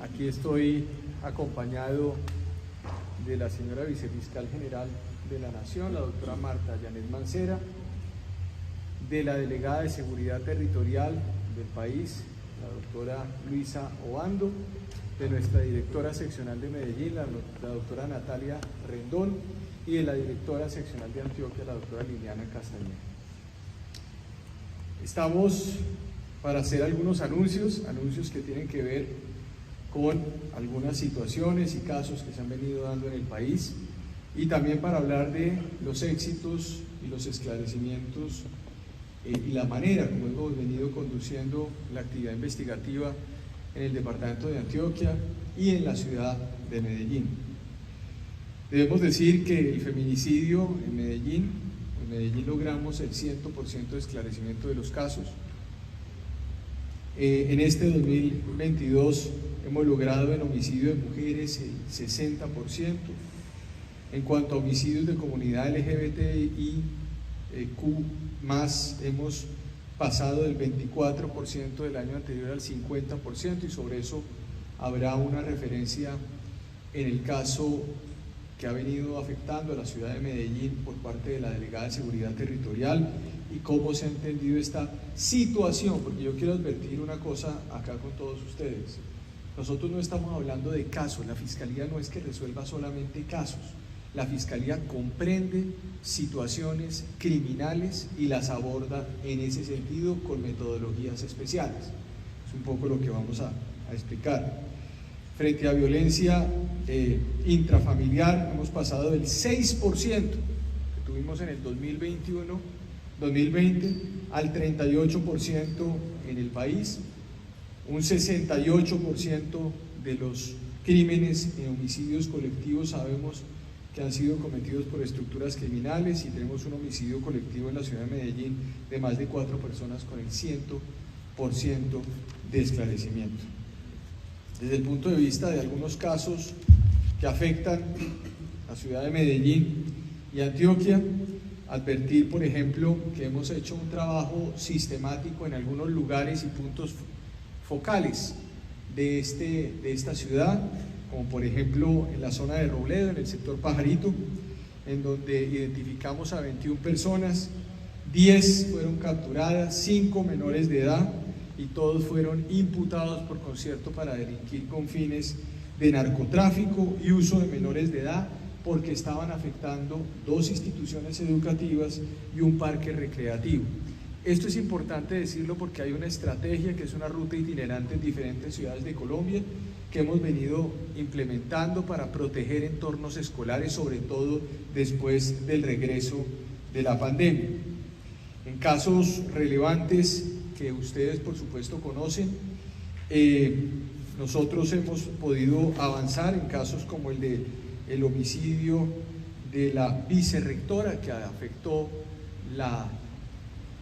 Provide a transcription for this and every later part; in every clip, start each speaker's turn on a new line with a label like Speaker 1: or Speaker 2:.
Speaker 1: Aquí estoy acompañado de la señora Vicefiscal General de la Nación, la doctora Marta Yanet Mancera, de la Delegada de Seguridad Territorial del país, la doctora Luisa Obando, de nuestra Directora Seccional de Medellín, la doctora Natalia Rendón, y de la Directora Seccional de Antioquia, la doctora Liliana Castañeda. Estamos para hacer algunos anuncios que tienen que ver con algunas situaciones y casos que se han venido dando en el país, y también para hablar de los éxitos y los esclarecimientos y la manera como hemos venido conduciendo la actividad investigativa en el departamento de Antioquia y en la ciudad de Medellín. Debemos decir que el feminicidio en Medellín logramos el 100% de esclarecimiento de los casos. En este 2022 hemos logrado en homicidio de mujeres el 60%. En cuanto a homicidios de comunidad LGBTIQ+, hemos pasado del 24% del año anterior al 50%, y sobre eso habrá una referencia en el caso que ha venido afectando a la ciudad de Medellín por parte de la Delegada de Seguridad Territorial y cómo se ha entendido esta situación, porque yo quiero advertir una cosa acá con todos ustedes. Nosotros no estamos hablando de casos, la Fiscalía no es que resuelva solamente casos, la Fiscalía comprende situaciones criminales y las aborda en ese sentido con metodologías especiales. Es un poco lo que vamos a explicar. Frente a violencia intrafamiliar, hemos pasado del 6% que tuvimos en el 2020 al 38% en el país. Un 68% de los crímenes y homicidios colectivos sabemos que han sido cometidos por estructuras criminales, y tenemos un homicidio colectivo en la ciudad de Medellín de más de 4 personas con el 100% de esclarecimiento. Desde el punto de vista de algunos casos que afectan a la ciudad de Medellín y Antioquia, advertir, por ejemplo, que hemos hecho un trabajo sistemático en algunos lugares y puntos focales de esta ciudad, como por ejemplo en la zona de Robledo, en el sector Pajarito, en donde identificamos a 21 personas, 10 fueron capturadas, 5 menores de edad, y todos fueron imputados por concierto para delinquir con fines de narcotráfico y uso de menores de edad, porque estaban afectando 2 instituciones educativas y un parque recreativo. Esto es importante decirlo porque hay una estrategia que es una ruta itinerante en diferentes ciudades de Colombia que hemos venido implementando para proteger entornos escolares, sobre todo después del regreso de la pandemia. En casos relevantes que ustedes por supuesto conocen, nosotros hemos podido avanzar en casos como el homicidio de la vicerrectora, que afectó la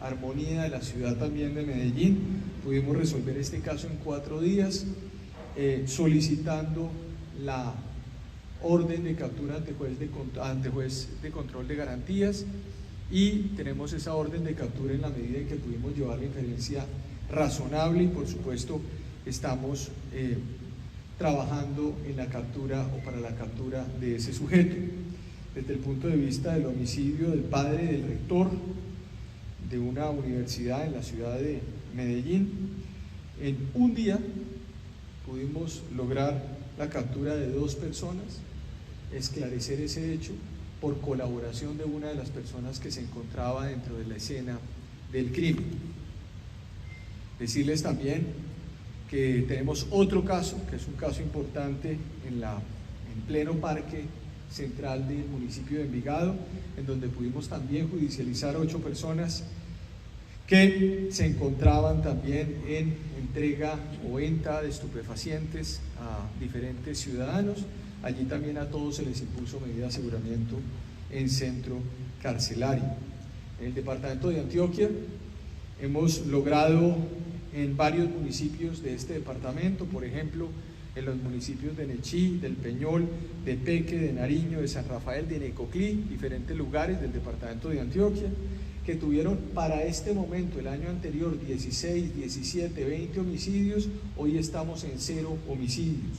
Speaker 1: armonía de la ciudad también de Medellín. Pudimos resolver este caso en 4 días, solicitando la orden de captura ante juez de control de garantías, y tenemos esa orden de captura en la medida en que pudimos llevar la inferencia razonable, y por supuesto estamos trabajando en la captura o para la captura de ese sujeto. Desde el punto de vista del homicidio del padre del rector de una universidad en la ciudad de Medellín, en un día pudimos lograr la captura de 2 personas, esclarecer ese hecho por colaboración de una de las personas que se encontraba dentro de la escena del crimen. Decirles también que tenemos otro caso, que es un caso importante en pleno parque central del municipio de Envigado, en donde pudimos también judicializar 8 personas que se encontraban también en entrega o venta de estupefacientes a diferentes ciudadanos. Allí también a todos se les impuso medida de aseguramiento en centro carcelario. En el departamento de Antioquia hemos logrado en varios municipios de este departamento, por ejemplo, en los municipios de Nechí, del Peñol, de Peque, de Nariño, de San Rafael, de Necoclí, diferentes lugares del departamento de Antioquia. que tuvieron para este momento, el año anterior, 16, 17, 20 homicidios, hoy estamos en 0 homicidios.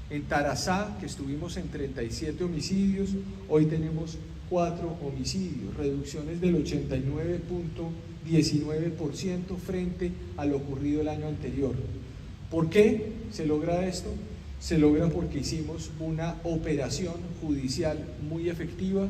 Speaker 1: En Tarazá, que estuvimos en 37 homicidios, hoy tenemos 4 homicidios, reducciones del 89.19% frente a lo ocurrido el año anterior. ¿Por qué se logra esto? Se logra porque hicimos una operación judicial muy efectiva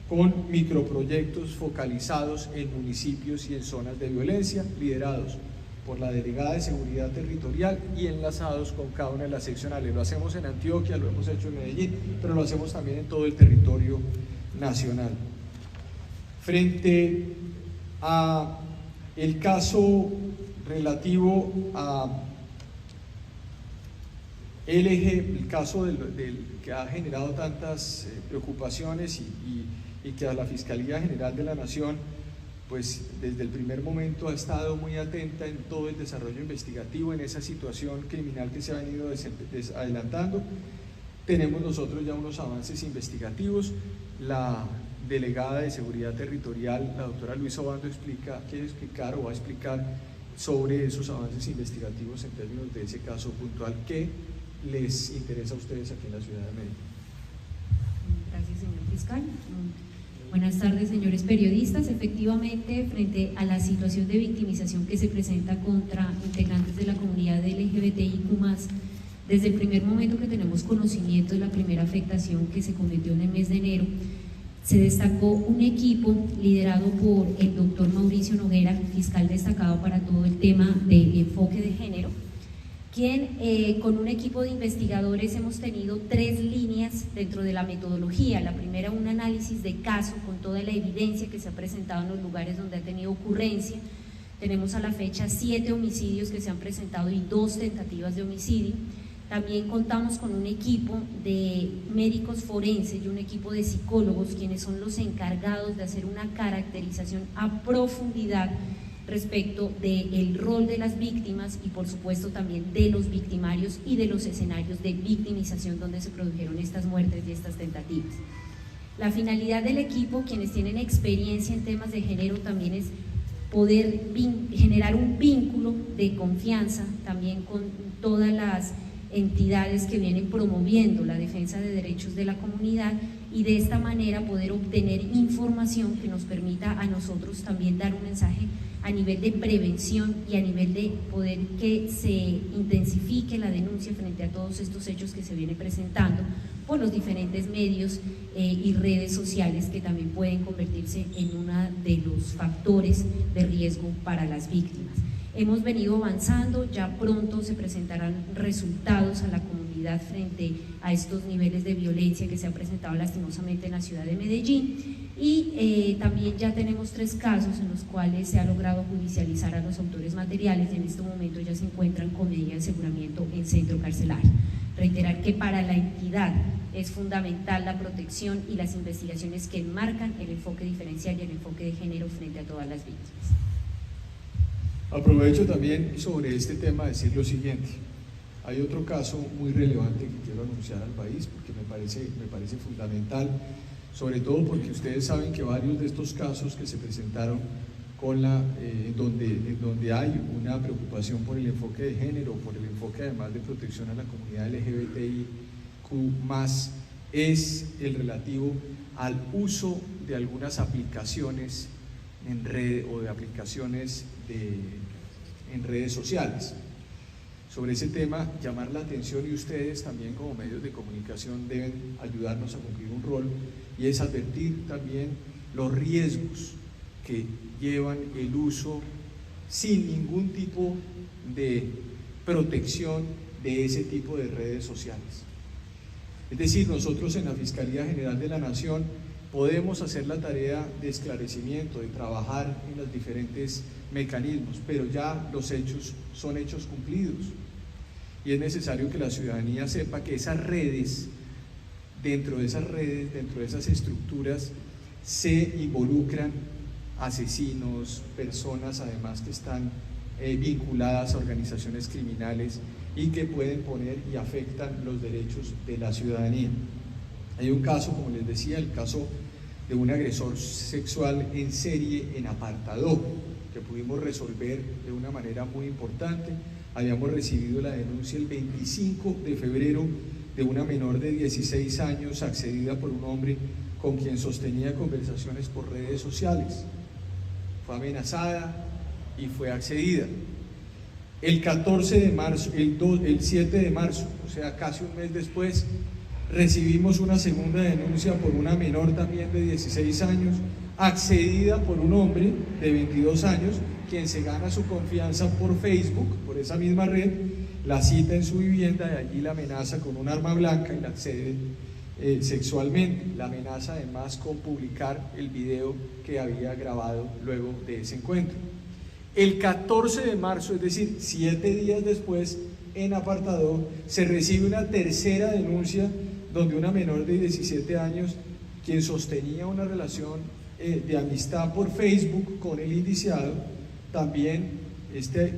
Speaker 1: con microproyectos focalizados en municipios y en zonas de violencia, liderados por la Delegada de Seguridad Territorial y enlazados con cada una de las seccionales. Lo hacemos en Antioquia, lo hemos hecho en Medellín, pero lo hacemos también en todo el territorio nacional. Frente a el caso relativo a el caso que ha generado tantas preocupaciones y que a la Fiscalía General de la Nación, pues desde el primer momento ha estado muy atenta en todo el desarrollo investigativo, en esa situación criminal que se ha venido adelantando. Tenemos nosotros ya unos avances investigativos. La Delegada de Seguridad Territorial, la doctora Luisa Obando, quiere explicar o va a explicar sobre esos avances investigativos en términos de ese caso puntual que les interesa a ustedes aquí en la ciudad de Medellín.
Speaker 2: Gracias, señor fiscal. Buenas tardes, señores periodistas. Efectivamente, frente a la situación de victimización que se presenta contra integrantes de la comunidad LGBTIQ+, desde el primer momento que tenemos conocimiento de la primera afectación que se cometió en el mes de enero, se destacó un equipo liderado por el doctor Mauricio Noguera, fiscal destacado para todo el tema de enfoque de género, quien con un equipo de investigadores hemos tenido 3 líneas dentro de la metodología. La primera, un análisis de caso con toda la evidencia que se ha presentado en los lugares donde ha tenido ocurrencia. Tenemos a la fecha 7 homicidios que se han presentado y 2 tentativas de homicidio. También contamos con un equipo de médicos forenses y un equipo de psicólogos, quienes son los encargados de hacer una caracterización a profundidad respecto del rol de las víctimas y por supuesto también de los victimarios y de los escenarios de victimización donde se produjeron estas muertes y estas tentativas. La finalidad del equipo, quienes tienen experiencia en temas de género, también es poder generar un vínculo de confianza también con todas las entidades que vienen promoviendo la defensa de derechos de la comunidad y de esta manera poder obtener información que nos permita a nosotros también dar un mensaje a nivel de prevención y a nivel de poder que se intensifique la denuncia frente a todos estos hechos que se vienen presentando por los diferentes medios y redes sociales que también pueden convertirse en uno de los factores de riesgo para las víctimas. Hemos venido avanzando, ya pronto se presentarán resultados a la comunidad frente a estos niveles de violencia que se han presentado lastimosamente en la ciudad de Medellín y también ya tenemos 3 casos en los cuales se ha logrado judicializar a los autores materiales y en este momento ya se encuentran con medida de aseguramiento en centro carcelario. Reiterar que para la entidad es fundamental la protección y las investigaciones que enmarcan el enfoque diferencial y el enfoque de género frente a todas las víctimas.
Speaker 1: Aprovecho también sobre este tema a decir lo siguiente. Hay otro caso muy relevante que quiero anunciar al país porque me parece fundamental, sobre todo porque ustedes saben que varios de estos casos que se presentaron donde hay una preocupación por el enfoque de género, por el enfoque además de protección a la comunidad LGBTIQ+, es el relativo al uso de algunas aplicaciones en red o de aplicaciones en redes sociales. Sobre ese tema, llamar la atención y ustedes también como medios de comunicación deben ayudarnos a cumplir un rol y es advertir también los riesgos que llevan el uso sin ningún tipo de protección de ese tipo de redes sociales. Es decir, nosotros en la Fiscalía General de la Nación podemos hacer la tarea de esclarecimiento, de trabajar en los diferentes mecanismos, pero ya los hechos son hechos cumplidos y es necesario que la ciudadanía sepa que esas redes, dentro de esas estructuras se involucran asesinos, personas además que están vinculadas a organizaciones criminales y que pueden poner y afectan los derechos de la ciudadanía. Hay un caso, como les decía, el caso de un agresor sexual en serie en Apartadó, que pudimos resolver de una manera muy importante. Habíamos recibido la denuncia el 25 de febrero de una menor de 16 años accedida por un hombre con quien sostenía conversaciones por redes sociales. Fue amenazada y fue accedida. El 14 de marzo, el 7 de marzo, o sea, casi un mes después, recibimos una segunda denuncia por una menor también de 16 años, accedida por un hombre de 22 años, quien se gana su confianza por Facebook, por esa misma red, la cita en su vivienda, de allí la amenaza con un arma blanca y la accede sexualmente. La amenaza además con publicar el video que había grabado luego de ese encuentro. El 14 de marzo, es decir, 7 días después, en Apartadó, se recibe una tercera denuncia donde una menor de 17 años, quien sostenía una relación de amistad por Facebook con el indiciado, también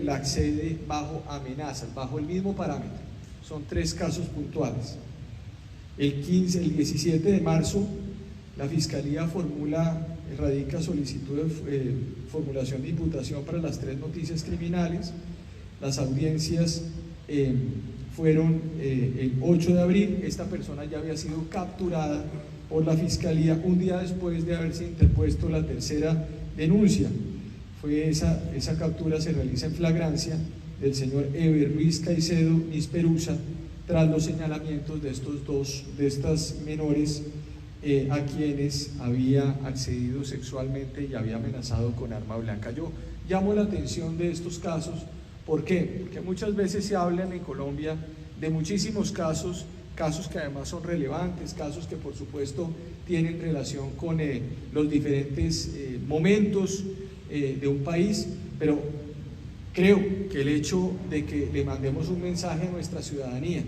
Speaker 1: la accede bajo amenazas, bajo el mismo parámetro. Son 3 casos puntuales. El 17 de marzo, la Fiscalía radica solicitud de formulación de imputación para las 3 noticias criminales. Las audiencias fueron el 8 de abril. Esta persona ya había sido capturada por la Fiscalía un día después de haberse interpuesto la tercera denuncia. Esa captura se realiza en flagrancia del señor Eber Luis Caicedo Nisperusa, tras los señalamientos de estas menores a quienes había accedido sexualmente y había amenazado con arma blanca. Yo llamo la atención de estos casos. ¿Por qué? Porque muchas veces se hablan en Colombia de muchísimos casos que además son relevantes, casos que por supuesto tienen relación con los diferentes momentos de un país, pero creo que el hecho de que le mandemos un mensaje a nuestra ciudadanía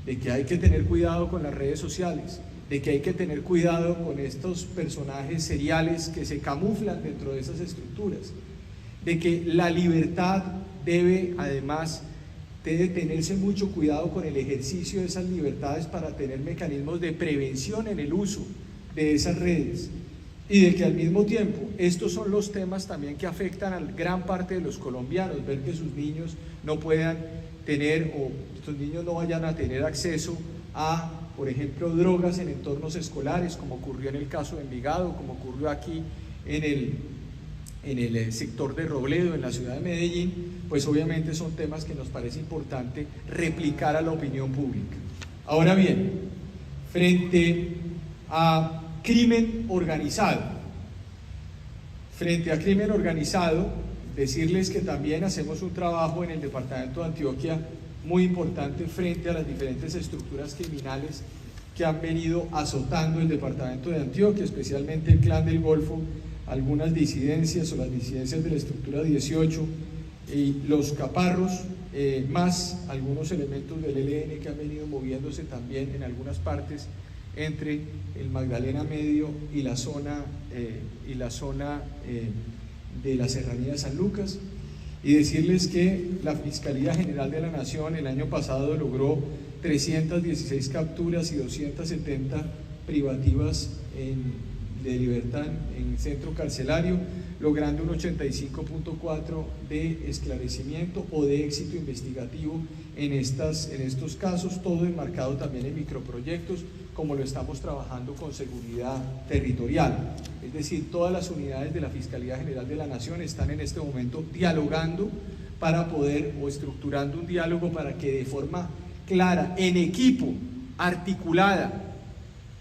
Speaker 1: de que hay que tener cuidado con las redes sociales, de que hay que tener cuidado con estos personajes seriales que se camuflan dentro de esas estructuras, de que la libertad debe tenerse mucho cuidado con el ejercicio de esas libertades para tener mecanismos de prevención en el uso de esas redes, y de que al mismo tiempo estos son los temas también que afectan a gran parte de los colombianos, ver que sus niños no puedan tener, o estos niños no vayan a tener acceso a, por ejemplo, drogas en entornos escolares, como ocurrió en el caso de Envigado, como ocurrió aquí en el sector de Robledo, en la ciudad de Medellín. Pues obviamente son temas que nos parece importante replicar a la opinión pública. Ahora bien, frente a crimen organizado, decirles que también hacemos un trabajo en el departamento de Antioquia muy importante frente a las diferentes estructuras criminales que han venido azotando el departamento de Antioquia, especialmente el Clan del Golfo, algunas disidencias o las disidencias de la estructura 18 y los caparros, más algunos elementos del ELN que han venido moviéndose también en algunas partes entre el Magdalena Medio y la zona de la Serranía de San Lucas. Y decirles que la Fiscalía General de la Nación el año pasado logró 316 capturas y 270 privativas de libertad en el centro carcelario, logrando un 85.4 de esclarecimiento o de éxito investigativo en estos casos, todo enmarcado también en microproyectos, como lo estamos trabajando con seguridad territorial. Es decir, todas las unidades de la Fiscalía General de la Nación están en este momento dialogando para poder, o estructurando un diálogo para que de forma clara, en equipo, articulada,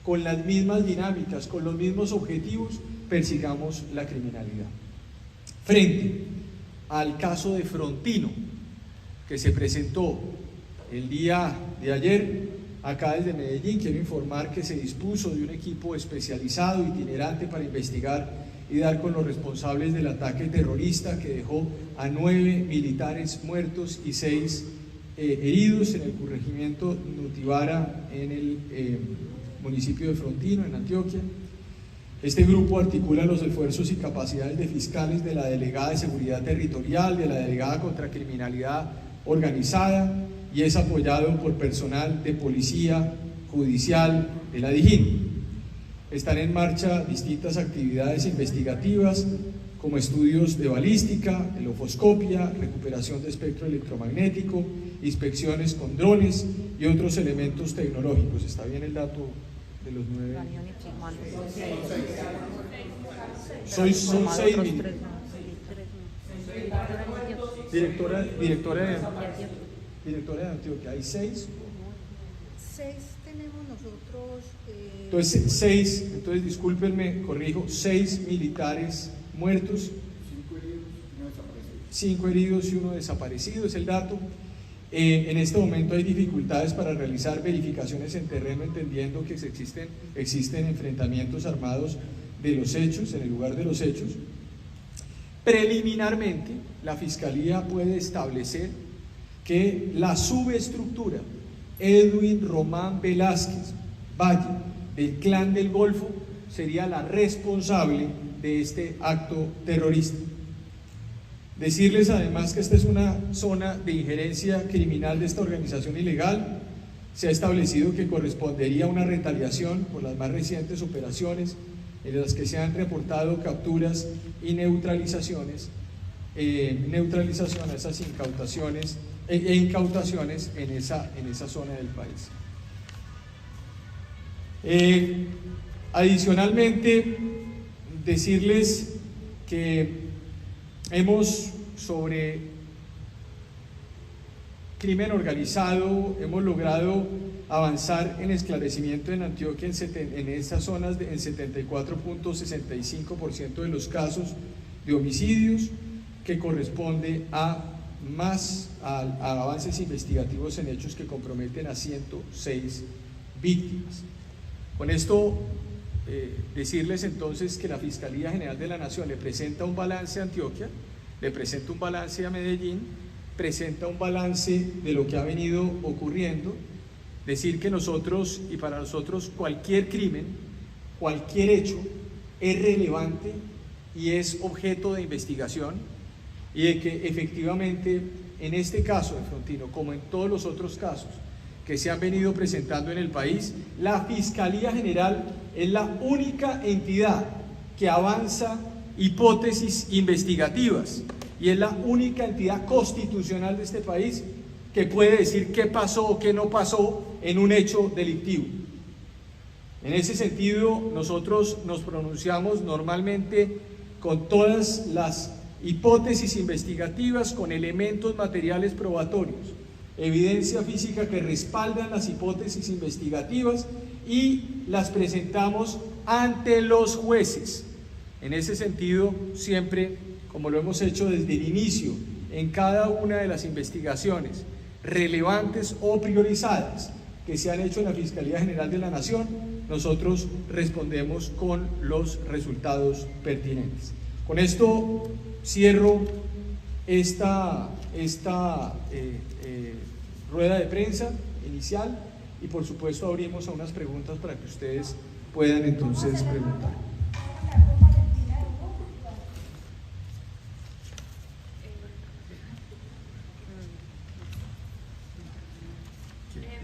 Speaker 1: con las mismas dinámicas, con los mismos objetivos, persigamos la criminalidad. Frente al caso de Frontino, que se presentó el día de ayer acá desde Medellín, quiero informar que se dispuso de un equipo especializado, itinerante, para investigar y dar con los responsables del ataque terrorista que dejó a 9 militares muertos y 6 heridos en el corregimiento Nutibara, en el municipio de Frontino, en Antioquia. Este grupo articula los esfuerzos y capacidades de fiscales de la Delegada de Seguridad Territorial, de la Delegada contra Criminalidad Organizada, y es apoyado por personal de policía judicial de la DIJÍN. Están en marcha distintas actividades investigativas como estudios de balística, helofoscopia, recuperación de espectro electromagnético, inspecciones con drones y otros elementos tecnológicos. ¿Está bien el dato de los 9? Son 6 mil. Directora de Antioquia, ¿hay 6?
Speaker 3: 6 tenemos nosotros.
Speaker 1: Entonces, 6, entonces discúlpenme, corrijo, 6 militares muertos, 5 heridos y 1 desaparecido, es el dato. En este momento hay dificultades para realizar verificaciones en terreno, entendiendo que existen enfrentamientos armados de los hechos, en el lugar de los hechos. Preliminarmente, la Fiscalía puede establecer que la subestructura Edwin Román Velázquez Valle, del Clan del Golfo, sería la responsable de este acto terrorista. Decirles además que esta es una zona de injerencia criminal de esta organización ilegal. Se ha establecido que correspondería a una retaliación por las más recientes operaciones en las que se han reportado capturas y neutralizaciones a esas incautaciones en esa zona del país. Adicionalmente, decirles que hemos, sobre crimen organizado, hemos logrado avanzar en esclarecimiento en Antioquia en esas zonas en 74.65% de los casos de homicidios, que corresponde a avances investigativos en hechos que comprometen a 106 víctimas. Con esto, decirles entonces que la Fiscalía General de la Nación le presenta un balance a Antioquia, le presenta un balance a Medellín, presenta un balance de lo que ha venido ocurriendo. Decir que nosotros, y para nosotros, cualquier crimen, cualquier hecho es relevante y es objeto de investigación, y de que efectivamente en este caso de Frontino, como en todos los otros casos que se han venido presentando en el país, la Fiscalía General es la única entidad que avanza hipótesis investigativas y es la única entidad constitucional de este país que puede decir qué pasó o qué no pasó en un hecho delictivo. En ese sentido, nosotros nos pronunciamos normalmente con todas las hipótesis investigativas, con elementos materiales probatorios, evidencia física que respaldan las hipótesis investigativas y las presentamos ante los jueces. En ese sentido, siempre, como lo hemos hecho desde el inicio, en cada una de las investigaciones relevantes o priorizadas que se han hecho en la Fiscalía General de la Nación, nosotros respondemos con los resultados pertinentes. Con esto cierro esta rueda de prensa inicial y por supuesto abrimos a unas preguntas para que ustedes puedan entonces preguntar.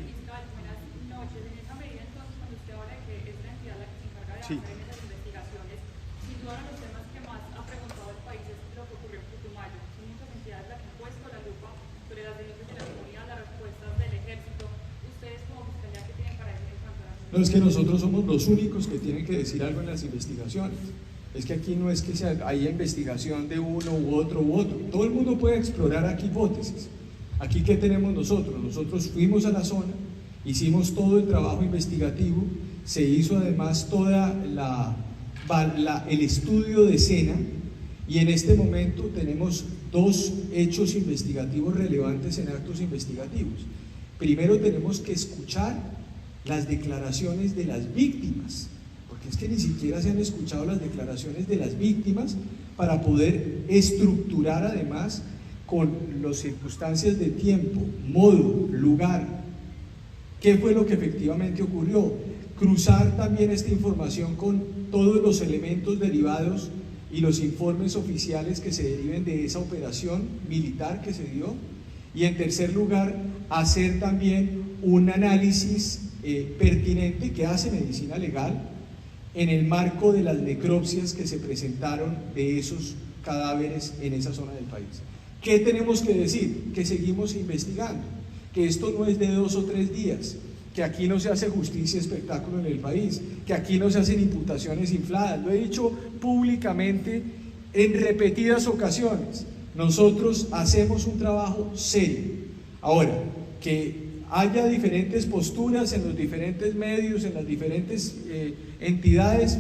Speaker 4: Fiscal, buenas noches. En esa medida, entonces, cuando usted habla de que es la entidad la que se encarga de avanzar en esas investigaciones, sin duda los temas que más ha preguntado el país es lo que ocurrió en Putumayo. Son muchas entidades las que han puesto la lupa sobre las denuncias de la comunidad, las respuestas del ejército. ¿Ustedes como fiscalía qué tienen para decir en cuanto a las...
Speaker 1: No, es que nosotros somos los únicos que tienen que decir algo en las investigaciones. Es que aquí no es que haya investigación de uno u otro. Todo el mundo puede explorar aquí hipótesis. Aquí, ¿qué tenemos nosotros? Nosotros fuimos a la zona, hicimos todo el trabajo investigativo, se hizo además toda el estudio de escena y en este momento tenemos dos hechos investigativos relevantes en actos investigativos. Primero tenemos que escuchar las declaraciones de las víctimas, porque es que ni siquiera se han escuchado las declaraciones de las víctimas para poder estructurar además con las circunstancias de tiempo, modo, lugar, qué fue lo que efectivamente ocurrió, cruzar también esta información con todos los elementos derivados y los informes oficiales que se deriven de esa operación militar que se dio, y en tercer lugar, hacer también un análisis pertinente que hace Medicina Legal en el marco de las necropsias que se presentaron de esos cadáveres en esa zona del país. ¿Qué tenemos que decir? Que seguimos investigando, que esto no es de 2 o 3 días, que aquí no se hace justicia y espectáculo en el país, que aquí no se hacen imputaciones infladas. Lo he dicho públicamente en repetidas ocasiones. Nosotros hacemos un trabajo serio. Ahora, que haya diferentes posturas en los diferentes medios, en las diferentes entidades,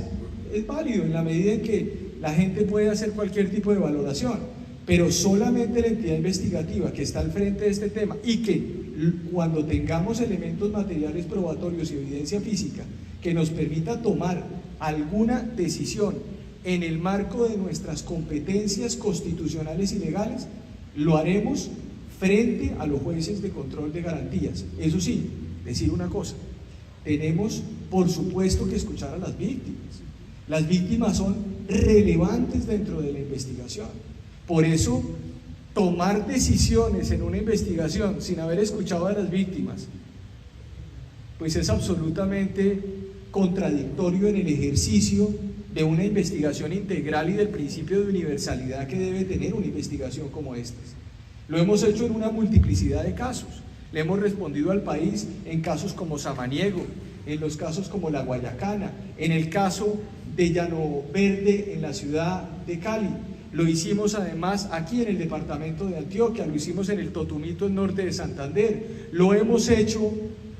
Speaker 1: es válido en la medida en que la gente puede hacer cualquier tipo de valoración, pero solamente la entidad investigativa que está al frente de este tema y que cuando tengamos elementos materiales probatorios y evidencia física que nos permita tomar alguna decisión en el marco de nuestras competencias constitucionales y legales, lo haremos frente a los jueces de control de garantías. Eso sí, decir una cosa, tenemos por supuesto que escuchar a las víctimas. Las víctimas son relevantes dentro de la investigación. Por eso, tomar decisiones en una investigación sin haber escuchado a las víctimas, pues es absolutamente contradictorio en el ejercicio de una investigación integral y del principio de universalidad que debe tener una investigación como esta. Lo hemos hecho en una multiplicidad de casos. Le hemos respondido al país en casos como Samaniego, en los casos como La Guayacana, en el caso de Llano Verde en la ciudad de Cali. Lo hicimos además aquí en el departamento de Antioquia, lo hicimos en el Totumito, el norte de Santander, lo hemos hecho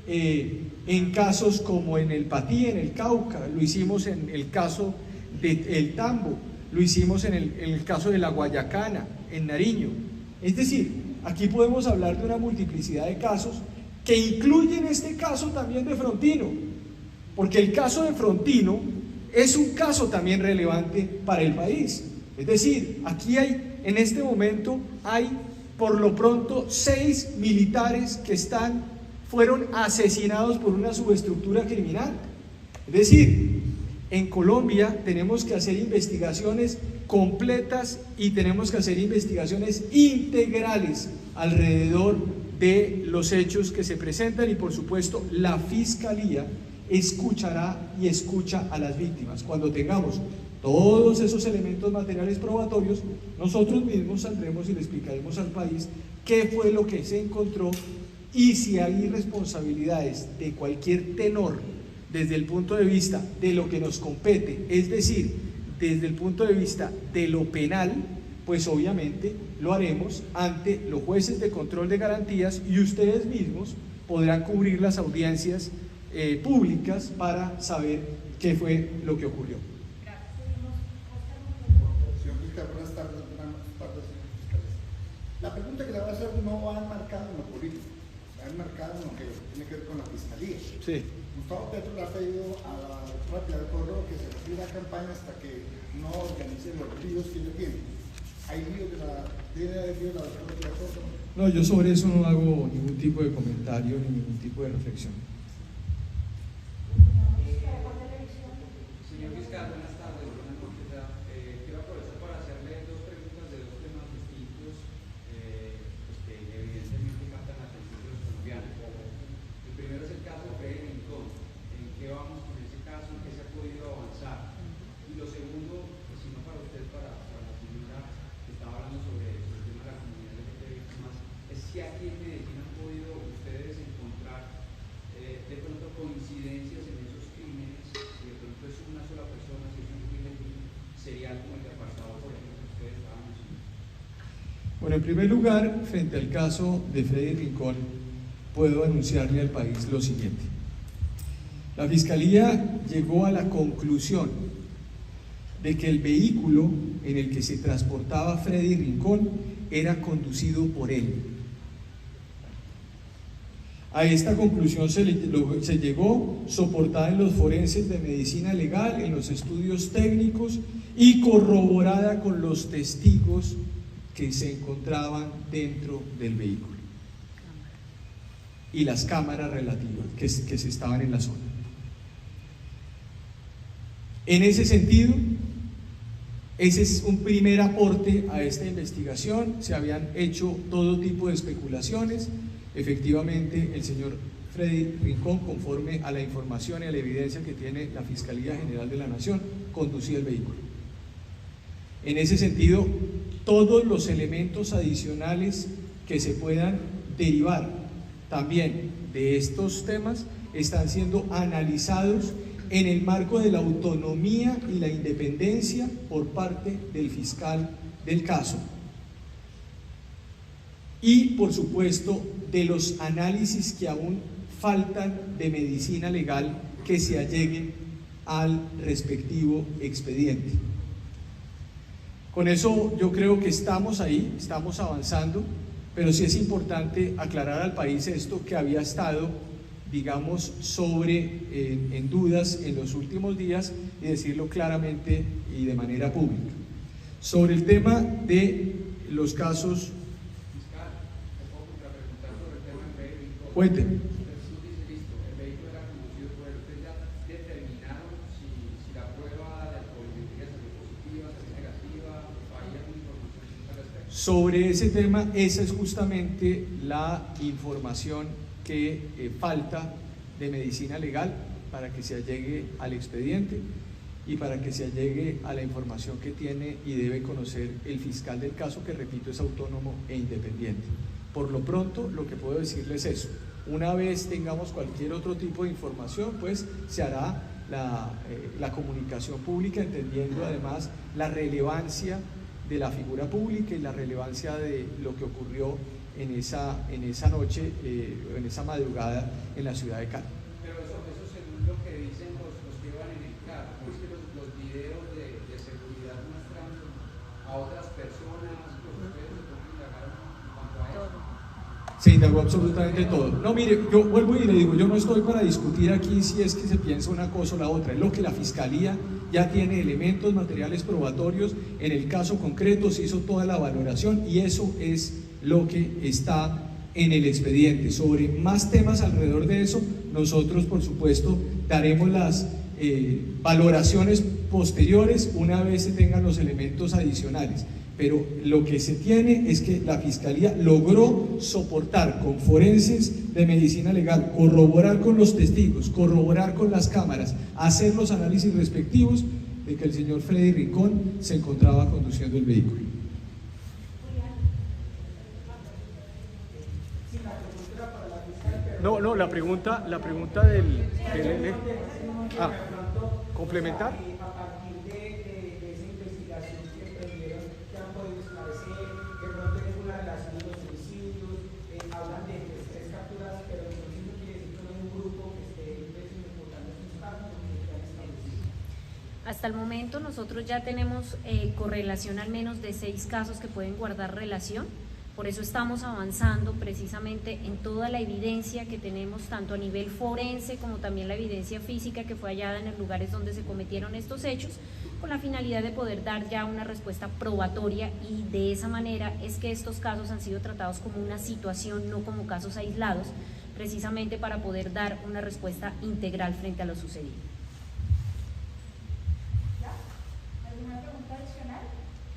Speaker 1: en casos como en el Patí, en el Cauca, lo hicimos en el caso del Tambo, lo hicimos en el caso de La Guayacana, en Nariño. Es decir, aquí podemos hablar de una multiplicidad de casos que incluyen este caso también de Frontino, porque el caso de Frontino es un caso también relevante para el país. Es decir, aquí en este momento hay por lo pronto 6 militares que fueron asesinados por una subestructura criminal. Es decir, en Colombia tenemos que hacer investigaciones completas y tenemos que hacer investigaciones integrales alrededor de los hechos que se presentan y por supuesto la Fiscalía escuchará y escucha a las víctimas. Cuando tengamos todos esos elementos materiales probatorios, nosotros mismos saldremos y le explicaremos al país qué fue lo que se encontró y si hay responsabilidades de cualquier tenor desde el punto de vista de lo que nos compete, es decir, desde el punto de vista de lo penal, pues obviamente lo haremos ante los jueces de control de garantías y ustedes mismos podrán cubrir las audiencias públicas para saber qué fue lo que ocurrió.
Speaker 5: Señor fiscal, buenas tardes, señor fiscal. La pregunta que le voy a hacer no va enmarcada en lo político, va enmarcada en lo que tiene que ver con la fiscalía. Sí. Gustavo Petro le ha pedido a la doctora Pilar Corro que se retire la campaña hasta que no organice los líos que ella tiene. ¿Hay líos de la doctora Pilar Corro?
Speaker 1: No, yo sobre eso no hago ningún tipo de comentario ni ningún tipo de reflexión.
Speaker 6: Señor fiscal, buenas tardes. Quiero aprovechar para hacerle 2 preguntas de 2 temas distintos que evidentemente captan la atención de los colombianos. El primero es el caso de Freddy Rincón. ¿En qué vamos con ese caso? ¿En qué se ha podido avanzar? Y lo segundo, pues, si no para usted, para la señora que estaba hablando sobre el tema de la comunidad LGTBI+, es si aquí en Medellín han podido ustedes encontrar de pronto coincidencias en esos crímenes, si de pronto es una sola persona, si es un crimen serial como el de apartado, por ejemplo, que ustedes estaban mencionando.
Speaker 1: Bueno, en primer lugar, frente al caso de Freddy Rincón, puedo anunciarle al país lo siguiente. La Fiscalía llegó a la conclusión de que el vehículo en el que se transportaba Freddy Rincón era conducido por él. A esta conclusión se llegó soportada en los forenses de medicina legal, en los estudios técnicos y corroborada con los testigos que se encontraban dentro del vehículo y las cámaras relativas que se estaban en la zona. En ese sentido, ese es un primer aporte a esta investigación. Se habían hecho todo tipo de especulaciones. Efectivamente, el señor Freddy Rincón, conforme a la información y a la evidencia que tiene la Fiscalía General de la Nación, conducía el vehículo. En ese sentido, todos los elementos adicionales que se puedan derivar también de estos temas están siendo analizados en el marco de la autonomía y la independencia por parte del fiscal del caso. Y, por supuesto, de los análisis que aún faltan de medicina legal que se alleguen al respectivo expediente. Con eso yo creo que estamos ahí, estamos avanzando, pero sí es importante aclarar al país esto que había estado, digamos, en dudas en los últimos días y decirlo claramente y de manera pública. Sobre el tema de los casos...
Speaker 6: Fiscal, ¿me puedo contrapreguntar sobre el tema del vehículo?
Speaker 1: Cuénteme.
Speaker 6: Jesús dice, listo, el vehículo era conducido por él. ¿Ustedes ya determinaron si la prueba de alcoholimetría salió positiva, salió negativa? ¿Hay alguna información al respecto?
Speaker 1: Sobre ese tema, esa es justamente la información que falta de medicina legal para que se allegue al expediente y para que se allegue a la información que tiene y debe conocer el fiscal del caso, que repito es autónomo e independiente. Por lo pronto, lo que puedo decirles es eso. Una vez tengamos cualquier otro tipo de información, pues se hará la comunicación pública, entendiendo además la relevancia de la figura pública y la relevancia de lo que ocurrió en esa noche, en esa madrugada en la ciudad de Cali.
Speaker 6: Pero eso según lo que dicen los que iban en el carro, pues que los videos de seguridad muestran a otras personas, pues ustedes se pueden indagar en cuanto a eso.
Speaker 1: Se indagó absolutamente todo. No, mire, yo vuelvo y le digo, yo no estoy para discutir aquí si es que se piensa una cosa o la otra, es lo que la Fiscalía ya tiene elementos materiales probatorios, en el caso concreto se hizo toda la valoración y eso es lo que está en el expediente. Sobre más temas alrededor de eso, nosotros por supuesto daremos las valoraciones posteriores una vez se tengan los elementos adicionales, pero lo que se tiene es que la Fiscalía logró soportar con forenses de medicina legal, corroborar con los testigos, corroborar con las cámaras, hacer los análisis respectivos de que el señor Freddy Rincón se encontraba conduciendo el vehículo. No, la pregunta del complementar.
Speaker 7: A partir de esa investigación que emprendieron, que han podido esclarecer, de pronto es una relación de los homicidios, hablan de 3 capturas, pero entonces no quiere decir que no hay un grupo que esté importando estos casos o que están establecidos.
Speaker 2: Hasta el momento nosotros ya tenemos correlación al menos de 6 casos que pueden guardar relación. Por eso estamos avanzando precisamente en toda la evidencia que tenemos, tanto a nivel forense como también la evidencia física que fue hallada en los lugares donde se cometieron estos hechos, con la finalidad de poder dar ya una respuesta probatoria, y de esa manera es que estos casos han sido tratados como una situación, no como casos aislados, precisamente para poder dar una respuesta integral frente a lo sucedido.
Speaker 3: ¿Alguna pregunta adicional?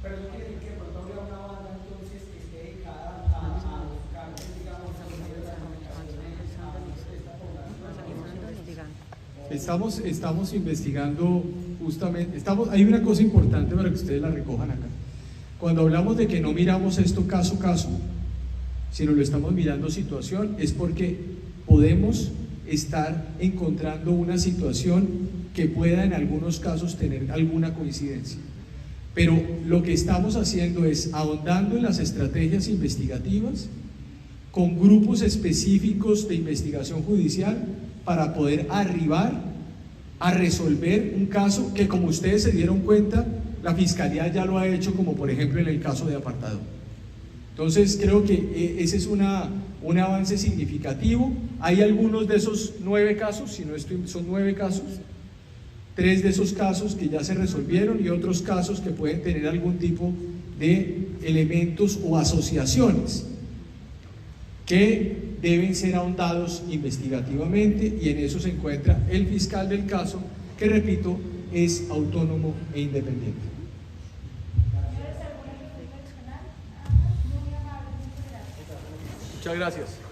Speaker 7: Pero no quiere decir que de pronto habría una banda entonces que esté dedicada a buscar, digamos, a los medios de comunicación a esta población.
Speaker 1: Estamos investigando justamente, hay una cosa importante para que ustedes la recojan acá. Cuando hablamos de que no miramos esto caso a caso, sino lo estamos mirando situación, es porque podemos estar encontrando una situación que pueda en algunos casos tener alguna coincidencia. Pero lo que estamos haciendo es ahondando en las estrategias investigativas con grupos específicos de investigación judicial para poder arribar a resolver un caso que, como ustedes se dieron cuenta, la Fiscalía ya lo ha hecho, como por ejemplo en el caso de Apartado. Entonces creo que ese es un avance significativo. Hay algunos de esos 9 casos, si no estoy, son 9 casos, 3 de esos casos que ya se resolvieron y otros casos que pueden tener algún tipo de elementos o asociaciones que deben ser ahondados investigativamente, y en eso se encuentra el fiscal del caso, que repito, es autónomo e independiente. Muchas gracias.